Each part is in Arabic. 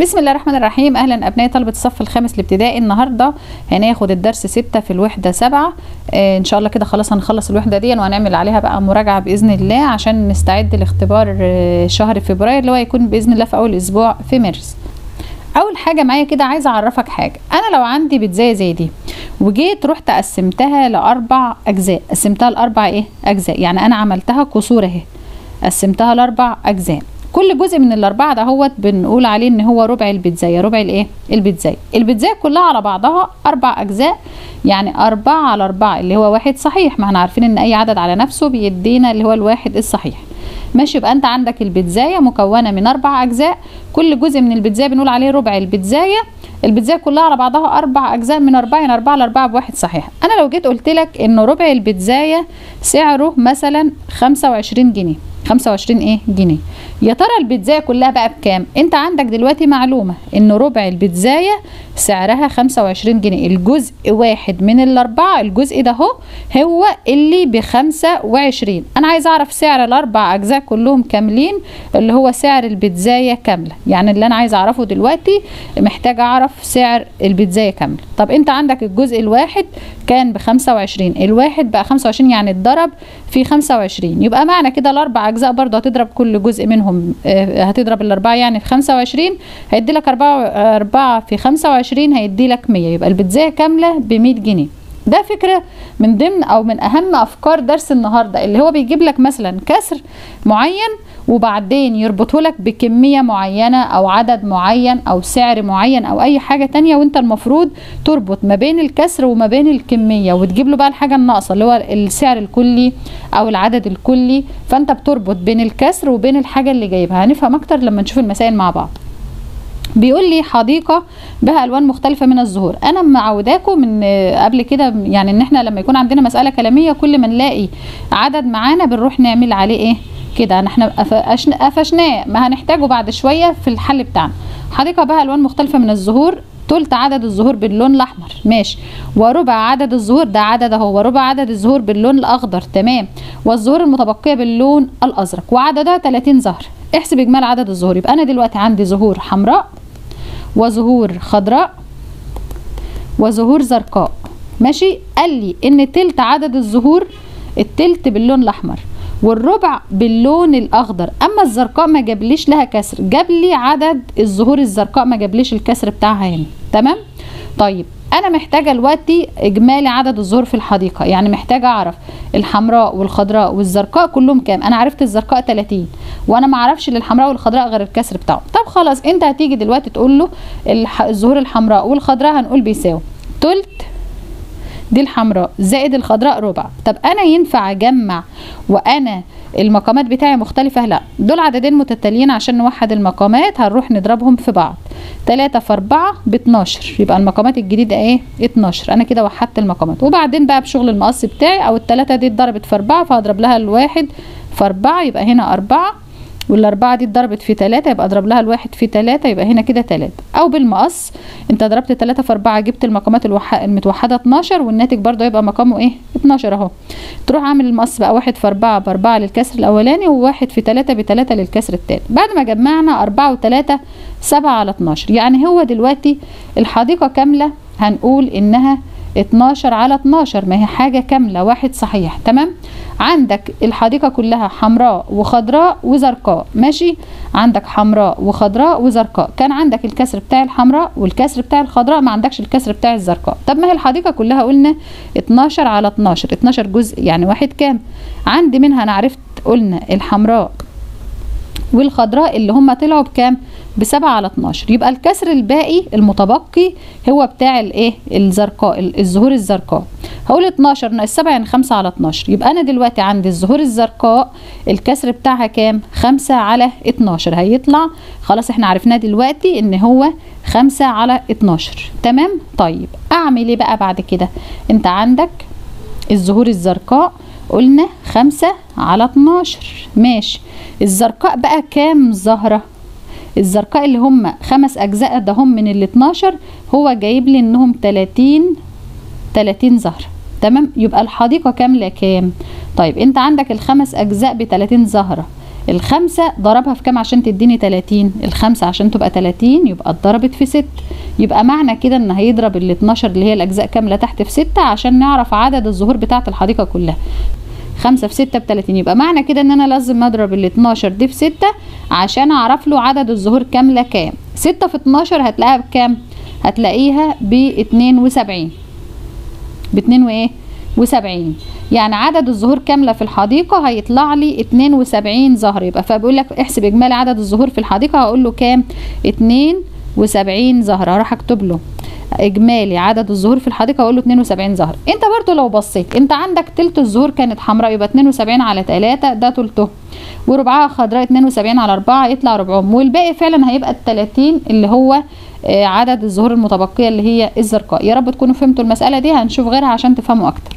بسم الله الرحمن الرحيم. اهلا ابنائي طلبه الصف الخامس الابتدائي. النهارده هناخد الدرس 6 في الوحده 7. ان شاء الله كده خلاص هنخلص الوحده دي وهنعمل عليها بقى مراجعه باذن الله عشان نستعد لاختبار شهر فبراير اللي هو هيكون باذن الله في اول اسبوع في مارس. اول حاجه معايا كده عايزه اعرفك حاجه. انا لو عندي بيتزايه زي دي وجيت رحت قسمتها لاربع اجزاء، قسمتها لاربع اجزاء، يعني انا عملتها كسور اهي، قسمتها لاربع اجزاء. كل جزء من الاربعه دهوت بنقول عليه ان هو ربع البيتزايه. ربع البيتزايه كلها على بعضها اربع اجزاء، يعني 4 على 4 اللي هو واحد صحيح. ما احنا عارفين ان اي عدد على نفسه بيدينا اللي هو الواحد الصحيح. ماشي، يبقى انت عندك البيتزايه مكونه من 4 اجزاء، كل جزء من البيتزايه بنقول عليه ربع البيتزايه. البيتزايه كلها على بعضها 4 اجزاء من 4، يعني 4 على 4 بواحد صحيح. انا لو جيت قلت لك ان ربع البيتزايه سعره مثلا 25 جنيه، 25 جنيه، يا ترى البيتزايه كلها بقى بكام؟ انت عندك دلوقتي معلومه ان ربع البيتزايه سعرها 25 جنيه. الجزء واحد من الاربعه، الجزء ده هو اللي ب 25. انا عايز اعرف سعر الاربع اجزاء كلهم كاملين، اللي هو سعر البيتزايه كامله. يعني اللي انا عايز اعرفه دلوقتي محتاج اعرف سعر البيتزايه كامله. طب انت عندك الجزء الواحد كان ب 25، الواحد بقى 25، يعني اتضرب في 25، يبقى معنى كده الاربع اجزاء برضه هتضرب كل جزء منهم، هتضرب الاربعه يعني في 25، هيدي لك 4 في 25 هيدي لك 100، يبقى البيتزايه كامله ب 100 جنيه. ده فكره من ضمن او من اهم افكار درس النهارده، اللي هو بيجيب لك مثلا كسر معين وبعدين يربطه لك بكميه معينه او عدد معين او سعر معين او اي حاجه تانية، وانت المفروض تربط ما بين الكسر وما بين الكميه وتجيب له بقى الحاجه الناقصه اللي هو السعر الكلي او العدد الكلي. فانت بتربط بين الكسر وبين الحاجه اللي جايبها. هنفهم اكتر لما نشوف المسائل مع بعض. بيقول لي حديقه بها الوان مختلفه من الزهور. انا معوداكم من قبل كده يعني ان احنا لما يكون عندنا مساله كلاميه كل ما نلاقي عدد معانا بنروح نعمل عليه كده، احنا قفشناه، ما هنحتاجه بعد شويه في الحل بتاعنا. حديقه بها الوان مختلفه من الزهور، تلت عدد الزهور باللون الاحمر، ماشي، وربع عدد الزهور، ده عدد اهو، وربع عدد الزهور باللون الاخضر، تمام، والزهور المتبقيه باللون الازرق، وعددها 30 زهر. احسب اجمالي عدد الزهور. يبقى انا دلوقتي عندي زهور حمراء وزهور خضراء وزهور زرقاء، ماشي. قال لي ان تلت عدد الزهور، التلت باللون الاحمر والربع باللون الاخضر، اما الزرقاء ما جابليش لها كسر، جاب لي عدد الزهور الزرقاء ما جابليش الكسر بتاعها هنا، تمام. طيب انا محتاجه دلوقتي اجمالي عدد الزهور في الحديقه، يعني محتاجه اعرف الحمراء والخضراء والزرقاء كلهم كام. انا عرفت الزرقاء 30 وانا ما اعرفش للحمراء والخضراء غير الكسر بتاعه. طب خلاص انت هتيجي دلوقتي تقول له الزهور الحمراء والخضراء هنقول بيساوي تلت دي الحمراء زائد الخضراء ربع. طب انا ينفع اجمع وانا المقامات بتاعي مختلفه؟ لا، دول عددين متتاليين، عشان نوحد المقامات هنروح نضربهم في بعض. 3 في 4 ب 12، يبقى المقامات الجديده 12. انا كده وحدت المقامات، وبعدين بقى بشغل المقص بتاعي او الثلاثه دي اتضربت في 4 فهضرب لها الواحد في 4، يبقى هنا 4، والاربعه دي اتضربت في 3 يبقى اضرب لها الواحد في 3، يبقى هنا كده 3. او بالمقص انت ضربت 3 في 4 جبت المقامات المتوحده 12، والناتج برضو هيبقى مقامه 12 اهو. تروح عامل المقص بقى 1 في 4 ب4 للكسر الاولاني، و1 في 3 ب3 للكسر الثاني. بعد ما جمعنا 4 و3 7 على 12، يعني هو دلوقتي الحديقه كامله هنقول انها 12 على 12، ما هي حاجه كامله واحد صحيح، تمام. عندك الحديقه كلها حمراء وخضراء وزرقاء، ماشي، عندك حمراء وخضراء وزرقاء، كان عندك الكسر بتاع الحمراء والكسر بتاع الخضراء، ما عندكش الكسر بتاع الزرقاء. طب ما هي الحديقه كلها قلنا 12 على 12، 12 جزء يعني واحد كام. عندي منها انا عرفت قلنا الحمراء والخضراء اللي هم طلعوا بكام؟ ب7 على 12، يبقى الكسر الباقي المتبقي هو بتاع الزرقاء، الزهور الزرقاء. هقول 12 ناقص 7 يعني 5 على 12، يبقى انا دلوقتي عندي الزهور الزرقاء الكسر بتاعها كام؟ 5 على 12، هيطلع خلاص احنا عرفناه دلوقتي ان هو 5 على 12، تمام. طيب اعمل ايه بقى بعد كده؟ انت عندك الزهور الزرقاء قلنا 5 على 12، ماشي. الزرقاء بقى كام زهرة؟ الزرقاء اللي هم 5 اجزاء ده هم من ال12، هو جايب لي انهم 30 زهرة، تمام. يبقى الحديقة كاملة كام؟ طيب انت عندك ال5 اجزاء ب30 زهرة، الخمسة ضربها في كام عشان تديني 30؟ الخمسة عشان تبقى 30 يبقى اتضربت في 6. يبقى معنى كده ان هيضرب ال 12 اللي هي الاجزاء كاملة تحت في 6 عشان نعرف عدد الزهور بتاعة الحديقة كلها. 5 في 6 ب30. يبقى معنى كده ان انا لازم اضرب ال 12 دي في 6 عشان اعرف له عدد الزهور كاملة كام. 6 في 12 هتلاقيها بكام؟ هتلاقيها ب 72. ب 72. يعني عدد الزهور كاملة في الحديقة هيطلع لي 72 زهر. يبقى فبيقول لك احسب اجمالي عدد الزهور في الحديقة، هقول له كام؟ 72 زهر. هروح اكتب له اجمالي عدد الزهور في الحديقة هقول له 72 زهر. انت برضو لو بصيت انت عندك تلت الزهور كانت حمراء، يبقى 72 على 3 ده تلته، وربعها خضراء 72 على 4 يطلع ربعهم، والباقي فعلا هيبقى ال 30 اللي هو عدد الزهور المتبقية اللي هي الزرقاء. يا رب تكونوا فهمتوا المسألة دي، هنشوف غيرها عشان تفهموا اكتر.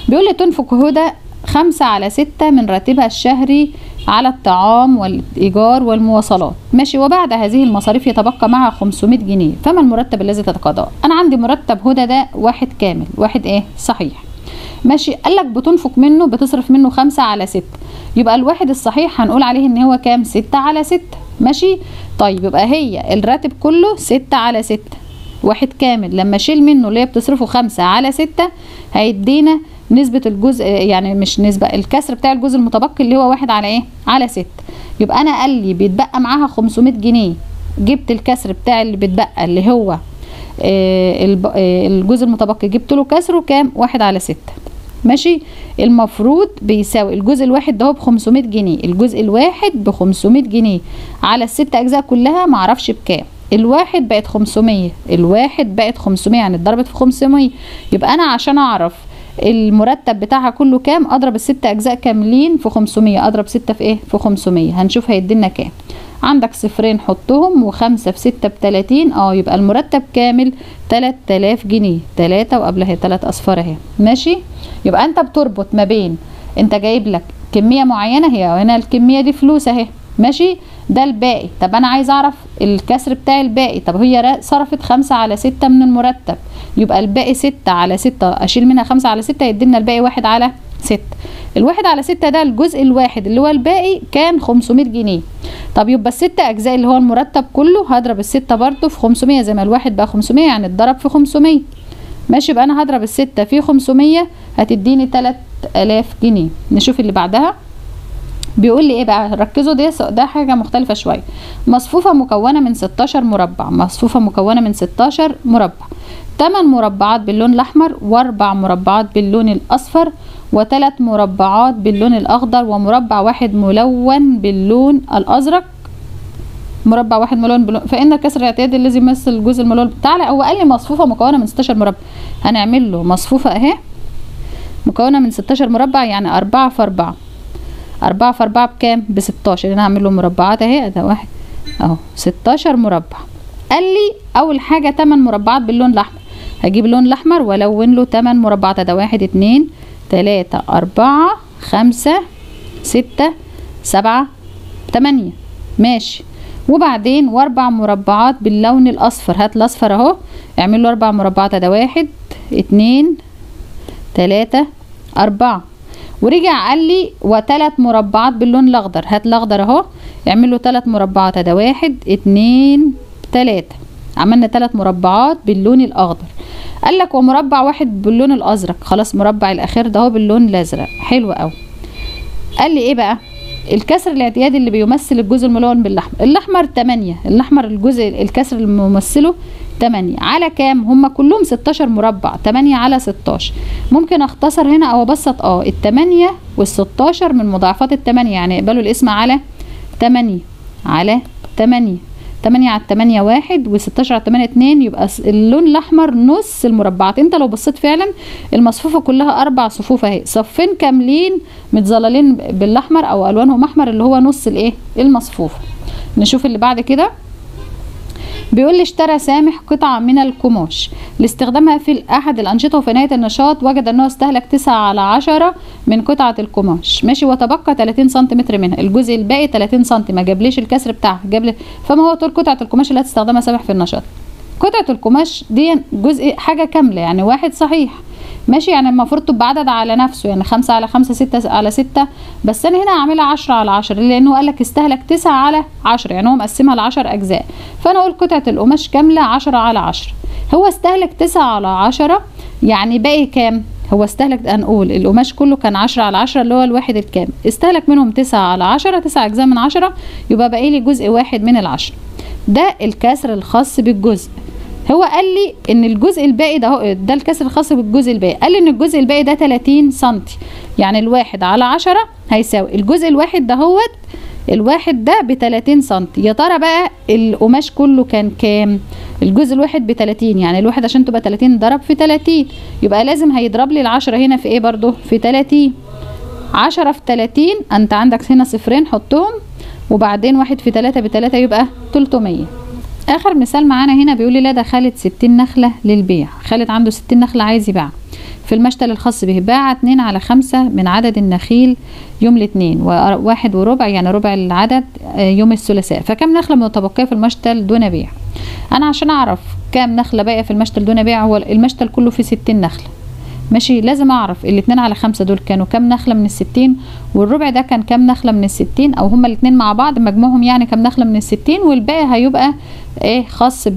بيقول لي تنفق هدى 5 على 6 من راتبها الشهري على الطعام والإيجار والمواصلات، ماشي، وبعد هذه المصاريف يتبقى معها 500 جنيه، فما المرتب الذي تتقاضاه؟ أنا عندي مرتب هدى ده واحد كامل، واحد إيه؟ صحيح، ماشي. قالك بتنفق منه، بتصرف منه 5 على 6، يبقى الواحد الصحيح هنقول عليه إن هو كام؟ 6 على 6، ماشي. طيب يبقى هي الراتب كله 6 على 6، واحد كامل، لما أشيل منه اللي هي بتصرفه 5 على 6 هيدينا نسبة الجزء، يعني مش نسبة، الكسر بتاع الجزء المتبقي اللي هو 1 على ايه؟ على 6. يبقى انا قال لي بيتبقى معاها 500 جنيه، جبت الكسر بتاع اللي بيتبقى اللي هو الجزء المتبقي، جبت له كسره كام؟ 1 على 6، ماشي. المفروض بيساوي الجزء الواحد ده هو ب 500 جنيه، الجزء الواحد ب 500 جنيه على الست اجزاء كلها، معرفش بكام. الواحد بقت 500، الواحد بقت 500 يعني اتضربت في 500. يبقى انا عشان اعرف المرتب بتاعها كله كام اضرب الست اجزاء كاملين في 500، اضرب 6 في ايه؟ في 500. هنشوف هيدينا كام. عندك صفرين حطهم، و5 في 6 ب30، يبقى المرتب كامل 3000 جنيه، 3 وقبلها 3 اصفار اهي، ماشي. يبقى انت بتربط ما بين انت جايب لك كميه معينه، هي هنا الكميه دي فلوس اهي، ماشي، ده الباقي. طب انا عايز اعرف الكسر بتاع الباقي، طب هي صرفت 5 على 6 من المرتب، يبقى الباقي 6 على 6، اشيل منها 5 على 6 يدينا الباقي 1 على 6. الواحد على 6 ده الجزء الواحد اللي هو الباقي كان 500 جنيه. طب يبقى ال6 اجزاء اللي هو المرتب كله هضرب ال6 برضو في 500، زي ما الواحد بقى 500 يعني اتضرب في 500، ماشي. يبقى انا هضرب ال6 في 500 هتديني 3000 جنيه. نشوف اللي بعدها. بيقول لي ايه بقى؟ ركزوا، ده حاجه مختلفه شويه. مصفوفه مكونه من 16 مربع، مصفوفه مكونه من 16 مربع، 8 مربعات باللون الاحمر، و4 مربعات باللون الاصفر، و3 مربعات باللون الاخضر، ومربع واحد ملون باللون الازرق، مربع واحد ملون باللون، فان الكسر الاعتيادي الذي يمثل الجزء الملون. تعالى هو قال لي مصفوفه مكونه من 16 مربع، هنعمل له مصفوفه اهي مكونه من 16 مربع، يعني 4 في 4، 4 في 4 بكام؟ ب16. انا هعمل له مربعات اهي، ده واحد اهو 16 مربع. قال لي اول حاجه 8 مربعات باللون الاحمر، هجيب اللون الاحمر والون له 8 مربعات، ده 1 2 3 4 5 6 7 8، ماشي. وبعدين و4 مربعات باللون الاصفر، هات الاصفر اهو، اعمل له 4 مربعات، ده 1 2 3 4. ورجع قال لي و3 مربعات باللون الاخضر، هات الاخضر اهو، اعمل له 3 مربعات، ده 1 2 3. عملنا 3 مربعات باللون الاخضر. قال لك ومربع واحد باللون الازرق، خلاص مربع الاخير ده هو باللون الازرق، حلو قوي. قال لي ايه بقى؟ الكسر الاعتيادي اللي بيمثل الجزء الملون بالاحمر، الاحمر 8، الاحمر الجزء الكسر اللي ممثله 8 على كام؟ هم كلهم 16 مربع، 8 على 16. ممكن اختصر هنا او ابسط ال8 وال16 من مضاعفات ال8، يعني اقبلوا الاسم على 8 على 8، 8 على 8 1 و16 على 8 2، يبقى اللون الاحمر نص المربعات. انت لو بصيت فعلا المصفوفه كلها 4 صفوف اهي، صفين كاملين متظللين بالاحمر او الوانهم احمر اللي هو نص الايه؟ المصفوفه. نشوف اللي بعد كده. بيقول لي اشترى سامح قطعة من القماش لاستخدامها في أحد الأنشطة، وفي نهاية النشاط وجد أنه استهلك 9 على 10 من قطعة القماش، ماشي، وتبقى 30 سنتيمتر منها، الجزء الباقي 30 سنتي، ما جابليش الكسر بتاعها، جابلي. فما هو طول قطعة القماش اللي هتستخدمها سامح في النشاط؟ قطعة القماش دي جزء حاجة كاملة، يعني واحد صحيح، ماشي. يعني المفروض تبقى عدد على نفسه، يعني 5 على 5 6 على 6، بس انا هنا هعملها 10 على 10 لانه قال لك استهلك 9 على 10، يعني هو مقسمها ل 10 اجزاء. فانا اقول قطعه القماش كامله 10 على 10. هو استهلك 9 على 10، يعني باقي كام؟ هو استهلك، هنقول القماش كله كان 10 على 10 اللي هو الواحد الكامل، استهلك منهم 9 على 10، 9 اجزاء من 10، يبقى باقي لي جزء واحد من ال10. ده الكسر الخاص بالجزء. هو قال لي ان الجزء الباقي ده الكسر الخاص بالجزء الباقي، قال لي ان الجزء الباقي ده 30 سنتي، يعني الواحد على 10 هيساوي الجزء الواحد دهوت، الواحد ده ب30 سنتي. يا ترى بقى القماش كله كان كام؟ الجزء الواحد ب30، يعني الواحد عشان تبقى 30 ضرب في 30، يبقى لازم هيضرب لي ال10 هنا في ايه برضو؟ في 30. 10 في 30، انت عندك هنا صفرين حطهم، وبعدين 1 في 3 ب3 يبقى 300. اخر مثال معانا هنا بيقول لي لدى خالد 60 نخله للبيع. خالد عنده 60 نخله عايز يبيعها في المشتل الخاص به. باع 2 على 5 من عدد النخيل يوم الاثنين، و1 وربع يعني ربع العدد يوم الثلاثاء، فكم نخله متبقيه في المشتل دون بيع؟ انا عشان اعرف كام نخله باقيه في المشتل دون بيع، هو المشتل كله فيه 60 نخله، ماشي. لازم اعرف ال2 على 5 دول كانوا كام نخله من ال60، والربع ده كان كام نخله من ال60، او هما الاثنين مع بعض مجموعهم يعني كام نخله من ال60، والباقي هيبقى ايه خاص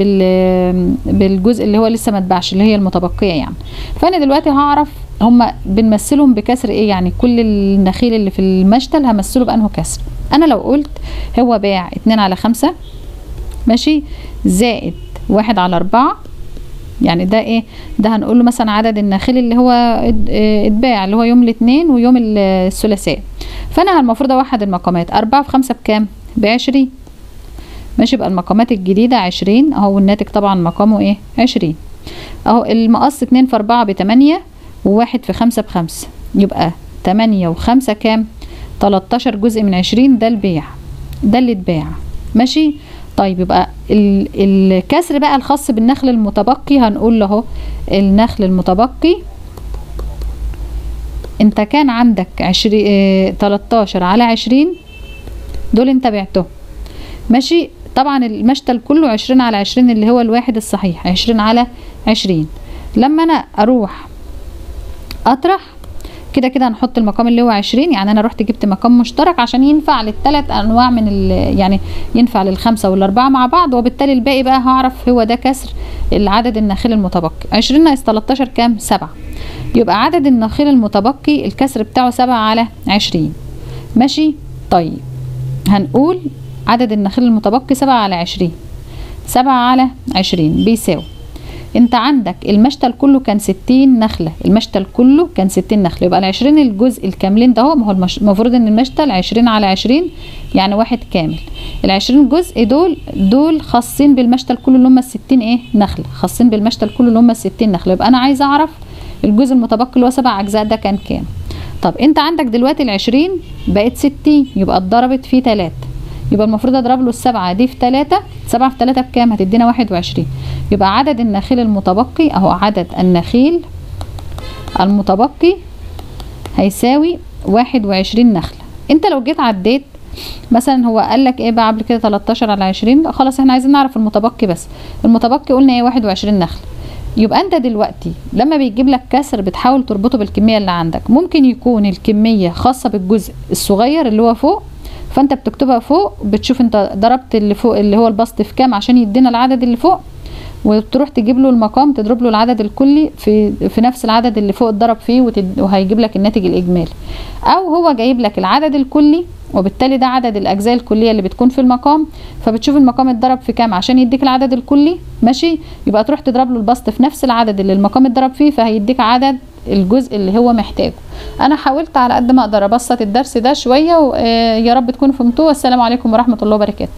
بالجزء اللي هو لسه ما اتباعش اللي هي المتبقيه يعني. فانا دلوقتي هعرف هما بنمثلهم بكسر ايه، يعني كل النخيل اللي في المشتل همثله بانه كسر. انا لو قلت هو باع 2 على 5 ماشي زائد 1 على 4، يعني ده ايه؟ ده هنقول له مثلا عدد النخيل اللي هو اتباع اللي هو يوم الاثنين ويوم الثلاثاء. فانا المفروض اوحد المقامات. 4 في 5 بكام؟ ب20 ماشي. يبقى المقامات الجديده 20 اهو، والناتج طبعا مقامه ايه؟ 20 اهو. المقص 2 في 4 ب8، و1 في 5 ب5، يبقى 8 و5 كام؟ 13 جزء من 20، ده البيع، ده اللي اتباع ماشي. طيب يبقى الكسر بقى الخاص بالنخل المتبقي، هنقول له النخل المتبقي انت كان عندك 13 على 20 دول انت بعتهم ماشي. طبعا المشتل كله 20 على 20 اللي هو الواحد الصحيح، 20 على 20. لما انا اروح اطرح كده كده هنحط المقام اللي هو 20، يعني انا رحت جبت مقام مشترك عشان ينفع للثلاث انواع من يعني ينفع للخمسه والاربعه مع بعض، وبالتالي الباقي بقى هعرف هو ده كسر العدد النخيل المتبقي. 20 ناقص 13 كام؟ 7. يبقى عدد النخيل المتبقي الكسر بتاعه 7 على 20 ماشي. طيب هنقول عدد النخيل المتبقي 7 على 20، 7 على 20 بيساوي، انت عندك المشتل كله كان 60 نخله، المشتل كله كان 60 نخله، يبقى ال20 الجزء الكاملين ده هو، ما هو المفروض ان المشتل 20 على 20 يعني واحد كامل. ال20 جزء دول خاصين بالمشتل كله اللي هم ال60 ايه؟ نخله، خاصين بالمشتل كله اللي هم ال60 نخله. يبقى انا عايزه اعرف الجزء المتبقي اللي هو 7 اجزاء ده كان كام. طب انت عندك دلوقتي ال20 بقت 60، يبقى اتضربت في 3، يبقى المفروض اضرب له ال7 دي في 3، 7 في 3 بكام؟ هتدينا 21. يبقى عدد النخيل المتبقي اهو، عدد النخيل المتبقي هيساوي 21 نخله. انت لو جيت عديت مثلا هو قال لك ايه بقى قبل كده 13 على 20، خلاص احنا عايزين نعرف المتبقي بس. المتبقي قلنا ايه؟ 21 نخله. يبقى انت دلوقتي لما بيجيب لك كسر بتحاول تربطه بالكميه اللي عندك. ممكن يكون الكميه خاصه بالجزء الصغير اللي هو فوق، فانت بتكتبها فوق، بتشوف انت ضربت اللي فوق اللي هو البسط في كام عشان يدينا العدد اللي فوق، وتروح تجيب له المقام تضرب له العدد الكلي في نفس العدد اللي فوق اتضرب فيه، وهيجيب لك الناتج الاجمالي. او هو جايب لك العدد الكلي وبالتالي ده عدد الاجزاء الكليه اللي بتكون في المقام، فبتشوف المقام اتضرب في كام عشان يديك العدد الكلي ماشي. يبقى تروح تضرب له البسط في نفس العدد اللي المقام اتضرب فيه، فهيديك عدد الجزء اللي هو محتاجه. انا حاولت على قد ما اقدر ابسط الدرس ده شويه، ويا رب تكونوا فهمتوه. والسلام عليكم ورحمه الله وبركاته.